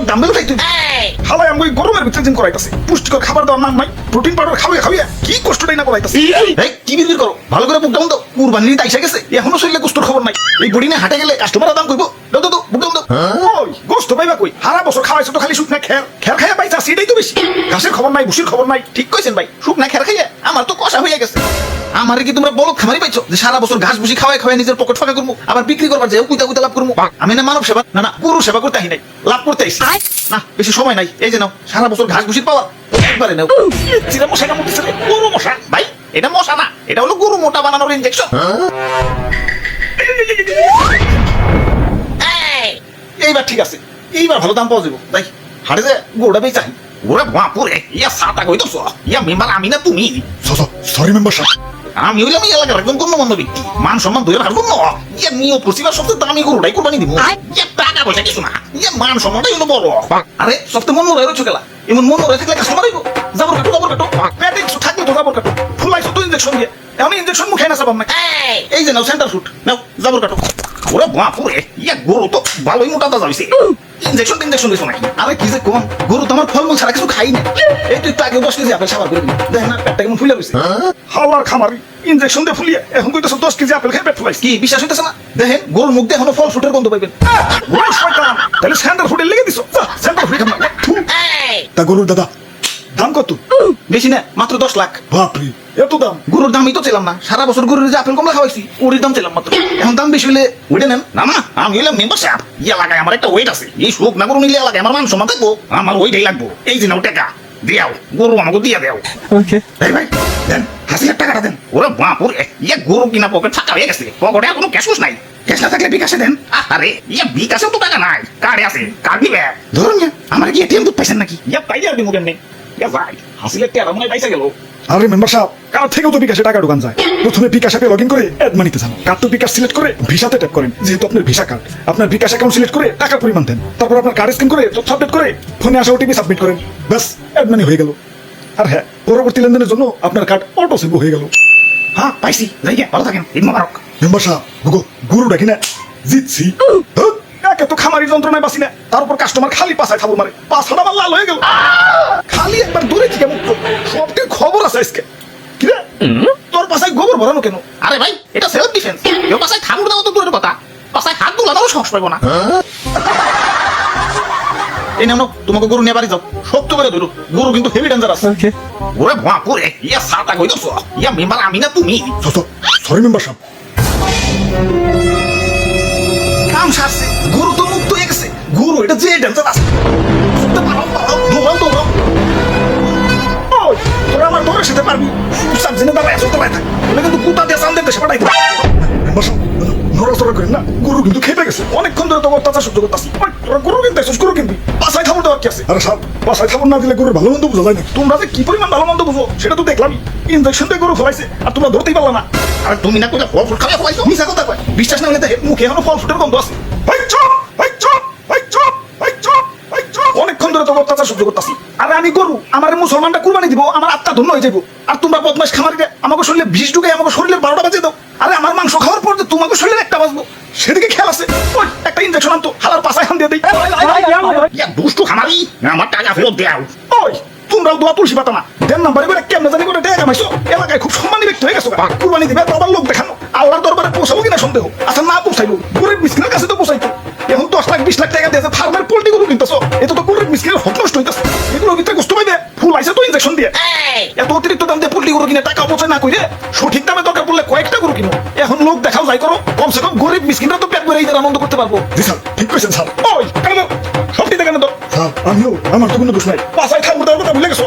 dumbbell উঠাই তুই হালাই আমি গরমের ভিতরে জিম করাইতাছি পুষ্টিকর খাবার দেওয়ার নাম নাই প্রোটিন পাউডার খাওয়া খাওয়া কি কষ্টটাই না করাইতাছি এই কি বিড়বিড় করো ভালো করে বুক ডাউন দাও কুরবানির ঈদ আইসা গেছে এখনো শরীরে গোস্তর খবর নাই এই বডি নিয়ে হাঁটে গেলে কাস্টমাররা দাম কইবো দাও দাও বুক ডাউন দাও ওই গোস্ত পাইবা কই সারা বছর খাওয়াইছো তো খালি শুকনা খের খের খাইয়া পাইছা সেটাই তো বেশি ঘাসের খবর নাই ভুসির খবর নাই ঠিক কইছেন ভাই শুকনা খের খাইয়া আমার তো কষা হয়ে গেছে আমারে কি তোমরা বলদ খামারি পাইছো যে সারা বছর ঘাস ভুসি খাওয়াই খাওয়াই নিজের পকেট ফাঁকা করবো আবার বিক্রি করবার যাও কুইতা কুইতা লাভ করবো আমি না মানব সেবা না পুরো সেবা করতে আহি নাই লাভ করতে আইছি না বেশি সময় নাই এই যে নাও সারা বছর ঘাস ভুসির পাওয়া একবারে নাও চিরা মশা কামড়তেছে রে গরু মশা ভাই এটা মশা না এটা হলো গরু মোটা বানানোর ইনজেকশন এইবার ঠিক আছে এইবার ভালো দাম পাওয়া যাবো তাই হাড়ে যে গোড়া বেচাই ওরে বাপুরে ইয়া সাতা কইতাছ ইয়া মেম্বার আমি না তুমি সরি মেম্বার সাহেব আমি হইলাম এই এলাকার একজন গণ্যমান্য ব্যক্তি মান সম্মান ধরে রাখবো না ইয়া নিয়ে পরিবার সবচেয়ে দামি গরুটাই কোরবানি দিব ইয়া টাকা পয়সা কিছু না ইয়া মান সম্মানটাই হলো বড় আরে সবচেয়ে মন মরে রয়েছে খেলা এমন মন মরে থাকলে কাস্টমার হইব যাবর কাটো পেটে কিছু থাকলে তো যাবর কাটো ফুলাইছো তো ইনজেকশন দিয়ে আমি ইনজেকশন মুখে না চাবাম না এই যে নাও সেন্টার ফুট নাও যাবর কাটো ওরে বাপুরে ইয়া গরু তো ভালোই মোটা দাদা হইছে ইনজেকশন দিছো নাকি আরে কি যে কোন গরু তো আমার ফলমূল ছাড়া কিছু খাই না এই তুই আগে 10 কেজি আপেল সাবার করে দিবি দেখেন না পেটটা কেমন ফুলে রইছে হাওয়ার খামারি ইনজেকশন দিয়ে ফুলিয়ে এখন কইতেছ 10 কেজি আপেল খেয়ে পেট ফুলাইছে কি বিশ্বাস হইতেছে না দেখেন গরুর মুখ দিয়ে এখনো ফল ফ্রুটের গন্ধ পাইবেন গরু শয়তান তাহলে সেন্টার ফুডে লেগে দিছো সেন্টার ফুড খাম না তা গরুর দাদা দাম কত বেশি না মাত্র 10 লাখ বাপরে এত দাম গরুর দামই তো ছিলাম না সারা বছর গরুর যে আপেল কমলা খাওয়াইছি ওর দাম ছিলাম মাত্র এখন দাম বেশি হলে ওইটা নেন না না আমি হইলাম মেম্বার সাহেব ইয়া লাগায় আমার একটা ওয়েট আছে এই শোক না গরু নিলে লাগায় আমার মান সম্মান থাকবো আমার ওইটাই লাগবো এই যে নাও টাকা দিয়াও গরু আমাকে দিয়া দেও ওকে এই ভাই দেন 80,000 টাকাটা দেন ওরে বাপুরে ইয়া গরু কিনা পকেট ফাঁকা হয়ে গেছে পকেটে কোনো ক্যাশ নাই ক্যাশ না থাকলে বিকাশে দেন আরে ইয়া বিকাশেও তো টাকা নাই কার্ডে আছে কার্ড নিবে ধরুন আমার কি এটিএম বুথ পাইছেন নাকি ইয়া পাইলে আর দিমু কেমনে ইয়া ভাই হাসিলের টাকা মনে পাইছে গেল আরে মেম্বার সাহেব কার্ড থেকেও তো বিকাশে টাকা ঢোকান যায় প্রথমে বিকাশ অ্যাপে লগ ইন করে অ্যাড মানিতে যান কার্ড তো বিকাশ সিলেক্ট করে ভিসাতে ট্যাপ করেন যেহেতু আপনার ভিসা কার্ড আপনার বিকাশ অ্যাকাউন্ট সিলেক্ট করে টাকার পরিমাণ দেন তারপর আপনার কার্ড স্ক্যান করে তথ্য আপডেট করে ফোনে আসা ওটিপি সাবমিট করেন ব্যাস অ্যাড মানি হয়ে গেল আর হ্যাঁ পরবর্তী লেনদেনের জন্য আপনার কার্ড অটো সেভ হয়ে গেল হ্যাঁ পাইছি যাই গে ভালো থাকেন ঈদ মোবারক মেম্বার সাহেব গরু ডাকি না জিতছি একে তো খামারি যন্ত্রণায় বাসি না তার উপর কাস্টমার খালি পাছায় খাবো মারে পাছাটা আমার লাল হয়ে গেল খালি একবার দূরে থেকে মুক্ত সবটির খবর আছে আজকে কি রে তোর পাছায় গোবর ভরানো কেন আরে ভাই এটা সেলফ ডিফেন্স কেউ পাছায় ঠাকুর দেওয়া তো দূরের কথা পাছায় হাত দুলানো সাহস পাইবো না এই নাও তোমাকে গরু নিয়ে বাড়ি যাও শক্ত করে ধরো গরু কিন্তু হেভি ডেঞ্জারাস ওকে ওরে বাপুরে ইয়া সাতা কইতাছ ইয়া মেম্বার আমি না তুমি সরি মেম্বার সাহেব কাম সারছে গরু তো মুক্ত হয়ে গেছে গরু এটা যে ডেঞ্জারাস দৌড়াও ওই তোরা আমার দৌড়ের সাথে পারবি সব জেনে দাঁড়ায় আসতে পারে না বলে কিন্তু কুতা দিয়ে সামনে দেশে পাঠাই মেম্বার সাহেব নড়াচড়া করেন না গরু কিন্তু খেপে গেছে অনেকক্ষণ ধরে তোমার তাজা সহ্য করতেছি তোরা গরু কিনতে আসছিস গরু কিনবি বাসায় খাবার দেওয়ার কি আছে আরে সাহেব বাসায় খাবার না দিলে গরুর ভালো মন্দ বোঝা যায় না তোমরা যে কি পরিমাণ ভালো মন্দ বুঝো সেটা তো দেখলাম ইনজেকশন দিয়ে গরু ফলাইছে আর তোমরা ধরতেই পারলা না আর তুমি না কইলে ফল ফ্রুট খাওয়া ফলাইছো মিছা কথা কয় বিশ্বাস না হলে মুখে এখনো ফল ফ্রুটের গন্ধ আছে অনেকক্ষণ ধরে তোমার তাজা সহ্য করতেছি আরে আমি গরু আমার মুসলমানটা কুরবানি দিব আমার আত্মা ধন্য হয়ে যাবো আর তোমরা বদমাশ খামারিতে আমাকে শরীরে বিষ ঢুকে আমাকে শরীরের 12টা বাজে দাও আরে আমার মাংস খাওয়ার পর যে তোমাকে শরীরে একটা বাজবো সেদিকে খেয়াল আছে ওই একটা ইনজেকশন আনতো হালার পাশায় হান দিয়ে দেই দুষ্টু খামারি আমার টাকা ফেরত দেও ওই তোমরাও দোয়া তুলসী পাতা না দেন নাম্বারে করে কেমনে জানি করে টাকা মাইছো এলাকায় খুব সম্মানী ব্যক্তি হয়ে গেছো কুরবানি দিবে বাবার লোক দেখানো আল্লাহর দরবারে পৌঁছাবো কিনা সন্দেহ আচ্ছা না পৌঁছাইবো গরিব মিসকিনের কাছে তো পৌঁছাইতো এখন 10 লাখ 20 লাখ টাকা দিয়েছে ফার্মের পোল্ট্রি গরু কিনতেছো এত তো গরিব মিসকিনের হক নষ্ট হইতেছে এগুলোর ভিতরে কষ্ট পাইবে ফুল আইছে তো ইনজেকশন দিয়ে এত অতিরিক্ত দাম দিয়ে পোল্ট্রি গরু কিনে টাকা অপচয় না করে সঠিক দামে দরকার পড়লে কয়েকটা গরু কিনো এখন লোক দেখাও যাই করো কমসে কম গরিব মিসকিনরা তো পেট ভরে ঈদের আনন্দ করতে পারবো জি স্যার ঠিক কইছেন স্যার ওই কেন সবটি দেখেন তো স্যার আমিও আমার তো কোনো দোষ নাই বাসায় ঠাকুর দেওয়ার কথা ভুলে গেছো